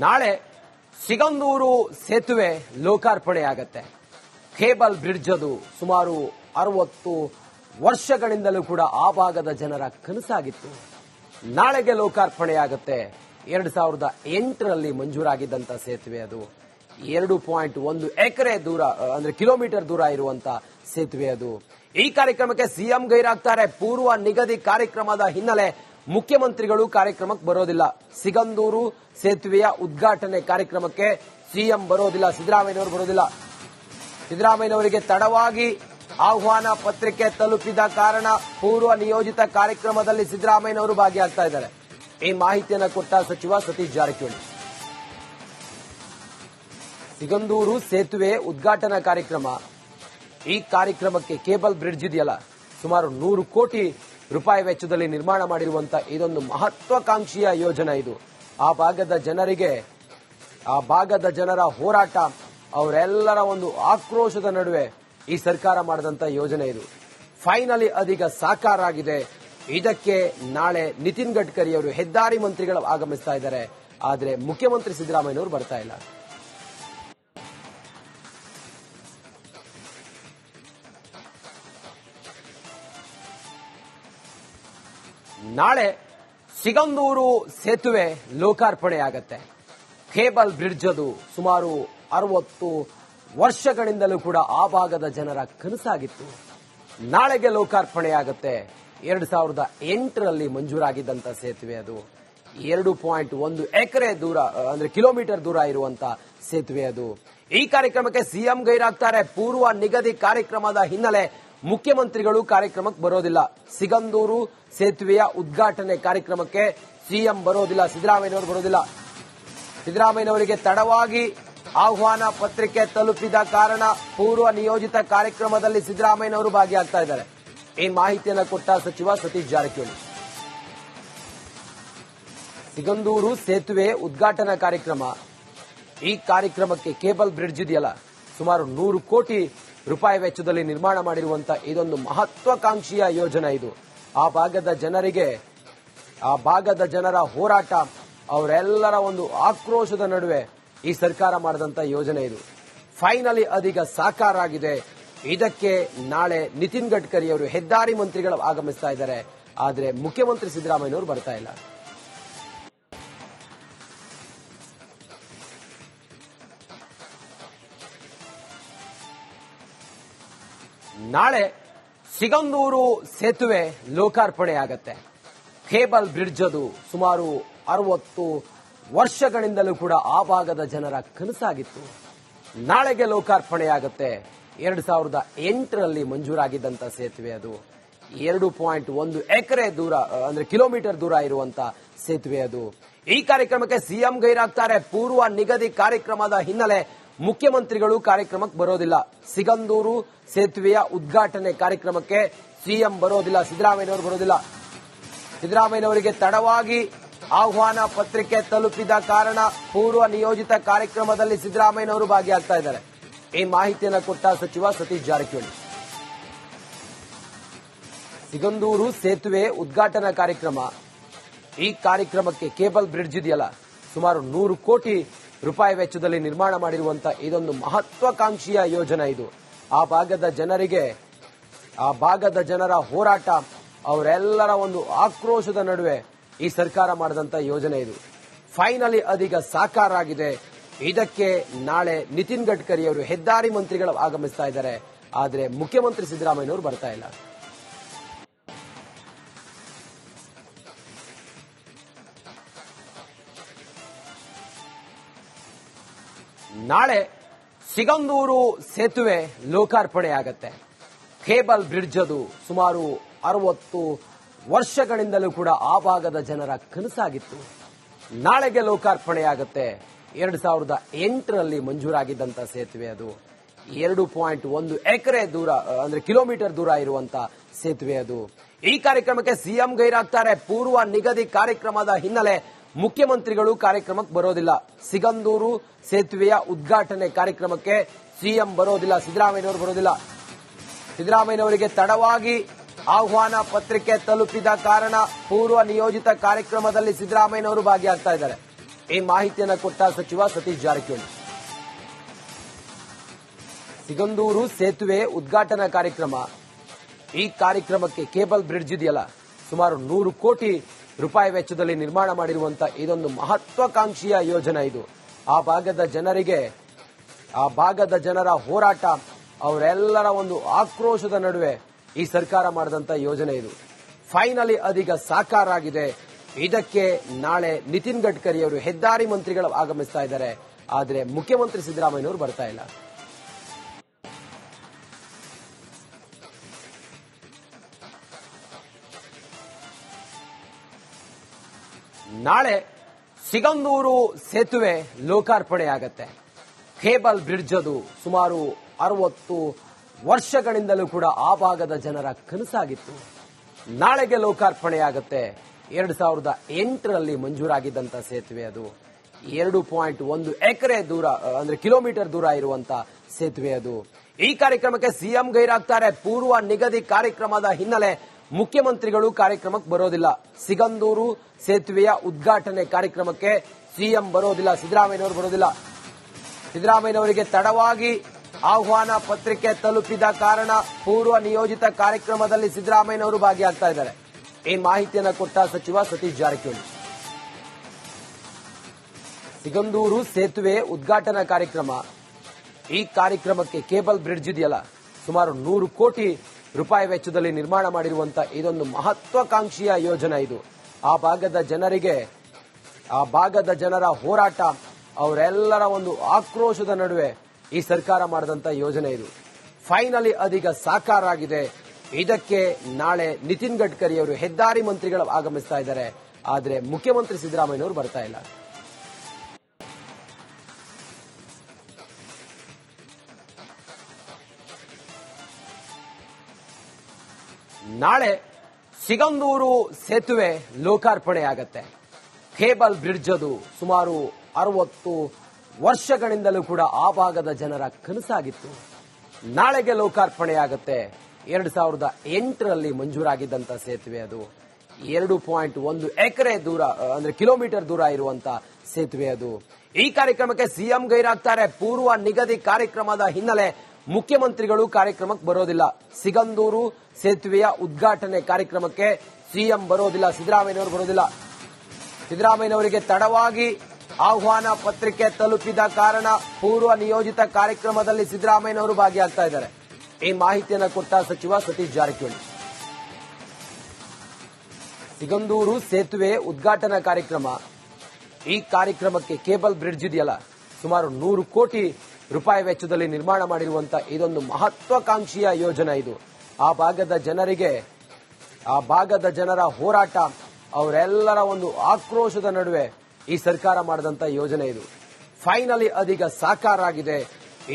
ನಾಳೆ ಸಿಗಂದೂರು ಸೇತುವೆ ಲೋಕಾರ್ಪಣೆಯಾಗತ್ತೆ. Cable bridge ಅದು ಸುಮಾರು 60 ವರ್ಷಗಳಿಂದಲೂ ಕೂಡ ಆ ಭಾಗದ ಜನರ ಕನಸಾಗಿತ್ತು. ನಾಳೆಗೆ ಲೋಕಾರ್ಪಣೆಯಾಗತ್ತೆ. 2008ರಲ್ಲಿ ಮಂಜೂರಾಗಿದ್ದಂತ ಸೇತುವೆ ಅದು 2.1 ಎಕರೆ ದೂರ ಅಂದ್ರೆ ಕಿಲೋಮೀಟರ್ ದೂರ ಇರುವಂತ ಸೇತುವೆ ಅದು. ಈ ಕಾರ್ಯಕ್ರಮಕ್ಕೆ ಸಿಎಂ ಗೈರಾಗ್ತಾರೆ. ಪೂರ್ವ ನಿಗದಿ ಕಾರ್ಯಕ್ರಮದ ಹಿನ್ನೆಲೆ ಮುಖ್ಯಮಂತ್ರಿಗಳು ಕಾರ್ಯಕ್ರಮಕ್ಕೆ ಬರೋದಿಲ್ಲ. ಸಿಗಂದೂರು ಸೇತುವೆಯ ಉದ್ಘಾಟನೆ ಕಾರ್ಯಕ್ರಮಕ್ಕೆ ಸಿಎಂ ಬರೋದಿಲ್ಲ, ಸಿದ್ದರಾಮಯ್ಯನವರು ಬರೋದಿಲ್ಲ. ಸಿದ್ದರಾಮಯ್ಯನವರಿಗೆ ತಡವಾಗಿ ಆಹ್ವಾನ ಪತ್ರಿಕೆ ತಲುಪಿದ ಕಾರಣ ಪೂರ್ವ ನಿಯೋಜಿತ ಕಾರ್ಯಕ್ರಮದಲ್ಲಿ ಸಿದ್ದರಾಮಯ್ಯನವರು ಭಾಗಿಯಾಗ್ತಾ ಇದ್ದಾರೆ. ಈ ಮಾಹಿತಿಯನ್ನು ಕೊಟ್ಟ ಸಚಿವ ಸತೀಶ್ ಜಾರಕಿಹೊಳಿ. ಸಿಗಂದೂರು ಸೇತುವೆ ಉದ್ಘಾಟನಾ ಕಾರ್ಯಕ್ರಮ, ಈ ಕಾರ್ಯಕ್ರಮಕ್ಕೆ ಕೇಬಲ್ ಬ್ರಿಡ್ಜ್ ಇದೆಯಲ್ಲ, ಸುಮಾರು 100 ಕೋಟಿ ರೂಪಾಯಿ ವೆಚ್ಚದಲ್ಲಿ ನಿರ್ಮಾಣ ಮಾಡಿರುವಂತಹ ಇದೊಂದು ಮಹತ್ವಾಕಾಂಕ್ಷಿಯ ಯೋಜನೆ. ಇದು ಆ ಭಾಗದ ಜನರ ಹೋರಾಟ, ಅವರೆಲ್ಲರ ಒಂದು ಆಕ್ರೋಶದ ನಡುವೆ ಈ ಸರ್ಕಾರ ಮಾಡಿದಂತ ಯೋಜನೆ ಇದು. ಫೈನಲಿ ಅದೀಗ ಸಾಕಾರ ಆಗಿದೆ. ಇದಕ್ಕೆ ನಾಳೆ ನಿತಿನ್ ಗಡ್ಕರಿ ಅವರು ಹೆದ್ದಾರಿ ಮಂತ್ರಿಗಳು ಆಗಮಿಸ್ತಾ ಇದ್ದಾರೆ. ಆದರೆ ಮುಖ್ಯಮಂತ್ರಿ ಸಿದ್ದರಾಮಯ್ಯನವರು ಬರ್ತಾ ಇಲ್ಲ. ನಾಳೆ ಸಿಗಂದೂರು ಸೇತುವೆ ಲೋಕಾರ್ಪಣೆಯಾಗತ್ತೆ. ಕೇಬಲ್ ಬ್ರಿಡ್ಜ್ ಅದು ಸುಮಾರು 60 ವರ್ಷಗಳಿಂದಲೂ ಕೂಡ ಆ ಭಾಗದ ಜನರ ಕನಸಾಗಿತ್ತು. ನಾಳೆಗೆ ಲೋಕಾರ್ಪಣೆಯಾಗತ್ತೆ. 2008ರಲ್ಲಿ ಮಂಜೂರಾಗಿದ್ದಂತ ಸೇತುವೆ ಅದು 2.1 ಎಕರೆ ದೂರ ಅಂದ್ರೆ ಕಿಲೋಮೀಟರ್ ದೂರ ಇರುವಂತ ಸೇತುವೆ ಅದು. ಈ ಕಾರ್ಯಕ್ರಮಕ್ಕೆ ಸಿಎಂ ಗೈರಾಗ್ತಾರೆ. ಪೂರ್ವ ನಿಗದಿ ಕಾರ್ಯಕ್ರಮದ ಹಿನ್ನೆಲೆ ಮುಖ್ಯಮಂತ್ರಿಗಳು ಕಾರ್ಯಕ್ರಮಕ್ಕೆ ಬರೋದಿಲ್ಲ. ಸಿಗಂದೂರು ಸೇತುವೆಯ ಉದ್ಘಾಟನೆ ಕಾರ್ಯಕ್ರಮಕ್ಕೆ ಸಿಎಂ ಬರೋದಿಲ್ಲ, ಸಿದ್ದರಾಮಯ್ಯನವರು ಬರೋದಿಲ್ಲ. ಸಿದ್ದರಾಮಯ್ಯನವರಿಗೆ ತಡವಾಗಿ ಆಹ್ವಾನ ಪತ್ರಿಕೆ ತಲುಪಿದ ಕಾರಣ ಪೂರ್ವ ನಿಯೋಜಿತ ಕಾರ್ಯಕ್ರಮದಲ್ಲಿ ಸಿದ್ದರಾಮಯ್ಯನವರು ಭಾಗಿಯಾಗ್ತಾ ಇದ್ದಾರೆ. ಈ ಮಾಹಿತಿಯನ್ನು ಕೊಟ್ಟ ಸಚಿವ ಸತೀಶ್ ಜಾರಕಿಹೊಳಿ. ಸಿಗಂದೂರು ಸೇತುವೆ ಉದ್ಘಾಟನಾ ಕಾರ್ಯಕ್ರಮ, ಈ ಕಾರ್ಯಕ್ರಮಕ್ಕೆ ಕೇಬಲ್ ಬ್ರಿಡ್ಜ್ ಇದೆಯಲ್ಲ, ಸುಮಾರು 100 ಕೋಟಿ ರೂಪಾಯಿ ವೆಚ್ಚದಲ್ಲಿ ನಿರ್ಮಾಣ ಮಾಡಿರುವಂತಹ ಇದೊಂದು ಮಹತ್ವಾಕಾಂಕ್ಷಿಯ ಯೋಜನೆ. ಇದು ಆ ಭಾಗದ ಜನರ ಹೋರಾಟ, ಅವರೆಲ್ಲರ ಒಂದು ಆಕ್ರೋಶದ ನಡುವೆ ಈ ಸರ್ಕಾರ ಮಾಡಿದಂತ ಯೋಜನೆ ಇದು. ಫೈನಲಿ ಅದೀಗ ಸಾಕಾರ ಆಗಿದೆ. ಇದಕ್ಕೆ ನಾಳೆ ನಿತಿನ್ ಗಡ್ಕರಿ ಅವರು ಹೆದ್ದಾರಿ ಮಂತ್ರಿಗಳು ಆಗಮಿಸ್ತಾ ಇದ್ದಾರೆ. ಆದರೆ ಮುಖ್ಯಮಂತ್ರಿ ಸಿದ್ದರಾಮಯ್ಯನವರು ಬರ್ತಾ ಇಲ್ಲ. ನಾಳೆ ಸಿಗಂದೂರು ಸೇತುವೆ ಲೋಕಾರ್ಪಣೆಯಾಗತ್ತೆ. ಕೇಬಲ್ ಬ್ರಿಡ್ಜ್ ಅದು ಸುಮಾರು 60 ವರ್ಷಗಳಿಂದಲೂ ಕೂಡ ಆ ಭಾಗದ ಜನರ ಕನಸಾಗಿತ್ತು. ನಾಳೆಗೆ ಲೋಕಾರ್ಪಣೆಯಾಗತ್ತೆ. 2008ರಲ್ಲಿ ಮಂಜೂರಾಗಿದ್ದಂತ ಸೇತುವೆ ಅದು 2.1 ಎಕರೆ ದೂರ ಅಂದ್ರೆ ಕಿಲೋಮೀಟರ್ ದೂರ ಇರುವಂತ ಸೇತುವೆ ಅದು. ಈ ಕಾರ್ಯಕ್ರಮಕ್ಕೆ ಸಿಎಂ ಗೈರಾಗ್ತಾರೆ. ಪೂರ್ವ ನಿಗದಿ ಕಾರ್ಯಕ್ರಮದ ಹಿನ್ನೆಲೆ ಮುಖ್ಯಮಂತ್ರಿಗಳು ಕಾರ್ಯಕ್ರಮಕ್ಕೆ ಬರೋದಿಲ್ಲ. ಸಿಗಂದೂರು ಸೇತುವೆಯ ಉದ್ಘಾಟನೆ ಕಾರ್ಯಕ್ರಮಕ್ಕೆ ಸಿಎಂ ಬರೋದಿಲ್ಲ, ಸಿದ್ದರಾಮಯ್ಯನವರು ಬರೋದಿಲ್ಲ. ಸಿದ್ದರಾಮಯ್ಯನವರಿಗೆ ತಡವಾಗಿ ಆಹ್ವಾನ ಪತ್ರಿಕೆ ತಲುಪಿದ ಕಾರಣ ಪೂರ್ವ ನಿಯೋಜಿತ ಕಾರ್ಯಕ್ರಮದಲ್ಲಿ ಸಿದ್ದರಾಮಯ್ಯನವರು ಭಾಗಿಯಾಗ್ತಾ ಇದ್ದಾರೆ. ಈ ಮಾಹಿತಿಯನ್ನು ಕೊಟ್ಟ ಸಚಿವ ಸತೀಶ್ ಜಾರಕಿಹೊಳಿ. ಸಿಗಂದೂರು ಸೇತುವೆ ಉದ್ಘಾಟನಾ ಕಾರ್ಯಕ್ರಮ, ಈ ಕಾರ್ಯಕ್ರಮಕ್ಕೆ ಕೇಬಲ್ ಬ್ರಿಡ್ಜ್ ಇದೆಯಲ್ಲ, ಸುಮಾರು 100 ಕೋಟಿ ರೂಪಾಯಿ ವೆಚ್ಚದಲ್ಲಿ ನಿರ್ಮಾಣ ಮಾಡಿರುವಂತಹ ಇದೊಂದು ಮಹತ್ವಾಕಾಂಕ್ಷಿಯ ಯೋಜನೆ. ಇದು ಆ ಭಾಗದ ಜನರ ಹೋರಾಟ, ಅವರೆಲ್ಲರ ಒಂದು ಆಕ್ರೋಶದ ನಡುವೆ ಈ ಸರ್ಕಾರ ಮಾಡಿದಂತ ಯೋಜನೆ ಇದು. ಫೈನಲಿ ಅದೀಗ ಸಾಕಾರ ಆಗಿದೆ. ಇದಕ್ಕೆ ನಾಳೆ ನಿತಿನ್ ಗಡ್ಕರಿ ಅವರು ಹೆದ್ದಾರಿ ಮಂತ್ರಿಗಳು ಆಗಮಿಸ್ತಾ ಇದ್ದಾರೆ. ಆದರೆ ಮುಖ್ಯಮಂತ್ರಿ ಸಿದ್ದರಾಮಯ್ಯನವರು ಬರ್ತಾ ಇಲ್ಲ. ನಾಳೆ ಸಿಗಂದೂರು ಸೇತುವೆ ಲೋಕಾರ್ಪಣೆಯಾಗತ್ತೆ. ಕೇಬಲ್ ಬ್ರಿಡ್ಜ್ ಅದು ಸುಮಾರು 60 ವರ್ಷಗಳಿಂದಲೂ ಕೂಡ ಆ ಭಾಗದ ಜನರ ಕನಸಾಗಿತ್ತು. ನಾಳೆಗೆ ಲೋಕಾರ್ಪಣೆಯಾಗತ್ತೆ. 2008ರಲ್ಲಿ ಮಂಜೂರಾಗಿದ್ದಂತ ಸೇತುವೆ ಅದು 2.1 ಎಕರೆ ದೂರ ಅಂದ್ರೆ ಕಿಲೋಮೀಟರ್ ದೂರ ಇರುವಂತ ಸೇತುವೆ ಅದು. ಈ ಕಾರ್ಯಕ್ರಮಕ್ಕೆ ಸಿಎಂ ಗೈರಾಗ್ತಾರೆ. ಪೂರ್ವ ನಿಗದಿ ಕಾರ್ಯಕ್ರಮದ ಹಿನ್ನೆಲೆ ಮುಖ್ಯಮಂತ್ರಿಗಳು ಕಾರ್ಯಕ್ರಮಕ್ಕೆ ಬರೋದಿಲ್ಲ. ಸಿಗಂದೂರು ಸೇತುವೆಯ ಉದ್ಘಾಟನೆ ಕಾರ್ಯಕ್ರಮಕ್ಕೆ ಸಿಎಂ ಬರೋದಿಲ್ಲ, ಸಿದ್ದರಾಮಯ್ಯನವರು ಬರೋದಿಲ್ಲ. ಸಿದ್ದರಾಮಯ್ಯನವರಿಗೆ ತಡವಾಗಿ ಆಹ್ವಾನ ಪತ್ರಿಕೆ ತಲುಪಿದ ಕಾರಣ ಪೂರ್ವ ನಿಯೋಜಿತ ಕಾರ್ಯಕ್ರಮದಲ್ಲಿ ಸಿದ್ದರಾಮಯ್ಯನವರು ಭಾಗಿಯಾಗ್ತಾ ಇದ್ದಾರೆ. ಈ ಮಾಹಿತಿಯನ್ನು ಕೊಟ್ಟ ಸಚಿವ ಸತೀಶ್ ಜಾರಕಿಹೊಳಿ. ಸಿಗಂದೂರು ಸೇತುವೆ ಉದ್ಘಾಟನಾ ಕಾರ್ಯಕ್ರಮ, ಈ ಕಾರ್ಯಕ್ರಮಕ್ಕೆ ಕೇಬಲ್ ಬ್ರಿಡ್ಜ್ ಇದೆಯಲ್ಲ, ಸುಮಾರು 100 ಕೋಟಿ ರೂಪಾಯಿ ವೆಚ್ಚದಲ್ಲಿ ನಿರ್ಮಾಣ ಮಾಡಿರುವಂತಹ ಇದೊಂದು ಮಹತ್ವಾಕಾಂಕ್ಷಿಯ ಯೋಜನೆ. ಇದು ಆ ಭಾಗದ ಜನರ ಹೋರಾಟ, ಅವರೆಲ್ಲರ ಒಂದು ಆಕ್ರೋಶದ ನಡುವೆ ಈ ಸರ್ಕಾರ ಮಾಡಿದಂತ ಯೋಜನೆ ಇದು. ಫೈನಲಿ ಅದೀಗ ಸಾಕಾರ ಆಗಿದೆ. ಇದಕ್ಕೆ ನಾಳೆ ನಿತಿನ್ ಗಡ್ಕರಿ ಅವರು ಹೆದ್ದಾರಿ ಮಂತ್ರಿಗಳು ಆಗಮಿಸ್ತಾ ಇದ್ದಾರೆ. ಆದರೆ ಮುಖ್ಯಮಂತ್ರಿ ಸಿದ್ದರಾಮಯ್ಯನವರು ಬರ್ತಾ ಇಲ್ಲ. ನಾಳೆ ಸಿಗಂದೂರು ಸೇತುವೆ ಲೋಕಾರ್ಪಣೆಯಾಗತ್ತೆ. ಕೇಬಲ್ ಬ್ರಿಡ್ಜ್ ಅದು ಸುಮಾರು 60 ವರ್ಷಗಳಿಂದಲೂ ಕೂಡ ಆ ಭಾಗದ ಜನರ ಕನಸಾಗಿತ್ತು. ನಾಳೆಗೆ ಲೋಕಾರ್ಪಣೆಯಾಗತ್ತೆ. 2008ರಲ್ಲಿ ಮಂಜೂರಾಗಿದ್ದಂತ ಸೇತುವೆ ಅದು. 2.1 ಎಕರೆ ದೂರ ಅಂದ್ರೆ ಕಿಲೋಮೀಟರ್ ದೂರ ಇರುವಂತಹ ಸೇತುವೆ ಅದು. ಈ ಕಾರ್ಯಕ್ರಮಕ್ಕೆ ಸಿಎಂ ಗೈರಾಗ್ತಾರೆ. ಪೂರ್ವ ನಿಗದಿ ಕಾರ್ಯಕ್ರಮದ ಹಿನ್ನೆಲೆ ಮುಖ್ಯಮಂತ್ರಿಗಳು ಕಾರ್ಯಕ್ರಮಕ್ಕೆ ಬರೋದಿಲ್ಲ. ಸಿಗಂದೂರು ಸೇತುವೆಯ ಉದ್ಘಾಟನೆ ಕಾರ್ಯಕ್ರಮಕ್ಕೆ ಸಿಎಂ ಬರೋದಿಲ್ಲ, ಸಿದ್ದರಾಮಯ್ಯನವರು ಬರೋದಿಲ್ಲ. ಸಿದ್ದರಾಮಯ್ಯನವರಿಗೆ ತಡವಾಗಿ ಆಹ್ವಾನ ಪತ್ರಿಕೆ ತಲುಪಿದ ಕಾರಣ ಪೂರ್ವ ನಿಯೋಜಿತ ಕಾರ್ಯಕ್ರಮದಲ್ಲಿ ಸಿದ್ದರಾಮಯ್ಯನವರು ಭಾಗಿಯಾಗ್ತಾ ಇದ್ದಾರೆ. ಈ ಮಾಹಿತಿಯನ್ನು ಕೊಟ್ಟ ಸಚಿವ ಸತೀಶ್ ಜಾರಕಿಹೊಳಿ. ಸಿಗಂದೂರು ಸೇತುವೆ ಉದ್ಘಾಟನಾ ಕಾರ್ಯಕ್ರಮ, ಈ ಕಾರ್ಯಕ್ರಮಕ್ಕೆ ಕೇಬಲ್ ಬ್ರಿಡ್ಜ್ ಇದೆಯಲ್ಲ, ಸುಮಾರು 100 ಕೋಟಿ ರೂಪಾಯಿ ವೆಚ್ಚದಲ್ಲಿ ನಿರ್ಮಾಣ ಮಾಡಿರುವಂತಹ ಇದೊಂದು ಮಹತ್ವಾಕಾಂಕ್ಷಿಯ ಯೋಜನೆ. ಇದು ಆ ಭಾಗದ ಜನರ ಹೋರಾಟ, ಅವರೆಲ್ಲರ ಒಂದು ಆಕ್ರೋಶದ ನಡುವೆ ಈ ಸರ್ಕಾರ ಮಾಡಿದಂತ ಯೋಜನೆ ಇದು. ಫೈನಲಿ ಅದೀಗ ಸಾಕಾರ ಆಗಿದೆ. ಇದಕ್ಕೆ ನಾಳೆ ನಿತಿನ್ ಗಡ್ಕರಿ ಅವರು ಹೆದ್ದಾರಿ ಮಂತ್ರಿಗಳು ಆಗಮಿಸ್ತಾ ಇದ್ದಾರೆ. ಆದರೆ ಮುಖ್ಯಮಂತ್ರಿ ಸಿದ್ದರಾಮಯ್ಯನವರು ಬರ್ತಾ ಇಲ್ಲ. ನಾಳೆ ಸಿಗಂದೂರು ಸೇತುವೆ ಲೋಕಾರ್ಪಣೆಯಾಗತ್ತೆ. ಕೇಬಲ್ ಬ್ರಿಡ್ಜ್ ಅದು ಸುಮಾರು 60 ವರ್ಷಗಳಿಂದಲೂ ಕೂಡ ಆ ಭಾಗದ ಜನರ ಕನಸಾಗಿತ್ತು. ನಾಳೆಗೆ ಲೋಕಾರ್ಪಣೆಯಾಗತ್ತೆ. 2008ರಲ್ಲಿ ಮಂಜೂರಾಗಿದ್ದಂತ ಸೇತುವೆ ಅದು. 2.1 ಎಕರೆ ದೂರ ಅಂದ್ರೆ ಕಿಲೋಮೀಟರ್ ದೂರ ಇರುವಂತಹ ಸೇತುವೆ ಅದು. ಈ ಕಾರ್ಯಕ್ರಮಕ್ಕೆ ಸಿಎಂ ಗೈರಾಗ್ತಾರೆ. ಪೂರ್ವ ನಿಗದಿ ಕಾರ್ಯಕ್ರಮದ ಹಿನ್ನೆಲೆ ಮುಖ್ಯಮಂತ್ರಿಗಳು ಕಾರ್ಯಕ್ರಮಕ್ಕೆ ಬರೋದಿಲ್ಲ. ಸಿಗಂದೂರು ಸೇತುವೆಯ ಉದ್ಘಾಟನೆ ಕಾರ್ಯಕ್ರಮಕ್ಕೆ ಸಿಎಂ ಬರೋದಿಲ್ಲ, ಸಿದ್ದರಾಮಯ್ಯನವರು ಬರೋದಿಲ್ಲ. ಸಿದ್ದರಾಮಯ್ಯನವರಿಗೆ ತಡವಾಗಿ ಆಹ್ವಾನ ಪತ್ರಿಕೆ ತಲುಪಿದ ಕಾರಣ ಪೂರ್ವ ನಿಯೋಜಿತ ಕಾರ್ಯಕ್ರಮದಲ್ಲಿ ಸಿದ್ದರಾಮಯ್ಯನವರು ಭಾಗಿಯಾಗ್ತಾ ಇದ್ದಾರೆ. ಈ ಮಾಹಿತಿಯನ್ನು ಕೊಟ್ಟ ಸಚಿವ ಸತೀಶ್ ಜಾರಕಿಹೊಳಿ. ಸಿಗಂದೂರು ಸೇತುವೆ ಉದ್ಘಾಟನಾ ಕಾರ್ಯಕ್ರಮ, ಈ ಕಾರ್ಯಕ್ರಮಕ್ಕೆ ಕೇಬಲ್ ಬ್ರಿಡ್ಜ್ ಇದೆಯಲ್ಲ, ಸುಮಾರು 100 ಕೋಟಿ ರೂಪಾಯಿ ವೆಚ್ಚದಲ್ಲಿ ನಿರ್ಮಾಣ ಮಾಡಿರುವಂತಹ ಇದೊಂದು ಮಹತ್ವಾಕಾಂಕ್ಷಿಯ ಯೋಜನೆ. ಇದು ಆ ಭಾಗದ ಜನರ ಹೋರಾಟ, ಅವರೆಲ್ಲರ ಒಂದು ಆಕ್ರೋಶದ ನಡುವೆ ಈ ಸರ್ಕಾರ ಮಾಡಿದಂತ ಯೋಜನೆ ಇದು. ಫೈನಲಿ ಅದೀಗ ಸಾಕಾರ ಆಗಿದೆ.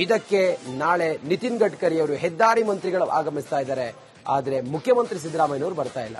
ಇದಕ್ಕೆ ನಾಳೆ ನಿತಿನ್ ಗಡ್ಕರಿ ಅವರು ಹೆದ್ದಾರಿ ಮಂತ್ರಿಗಳು ಆಗಮಿಸ್ತಾ ಇದ್ದಾರೆ. ಆದರೆ ಮುಖ್ಯಮಂತ್ರಿ ಸಿದ್ದರಾಮಯ್ಯನವರು ಬರ್ತಾ ಇಲ್ಲ.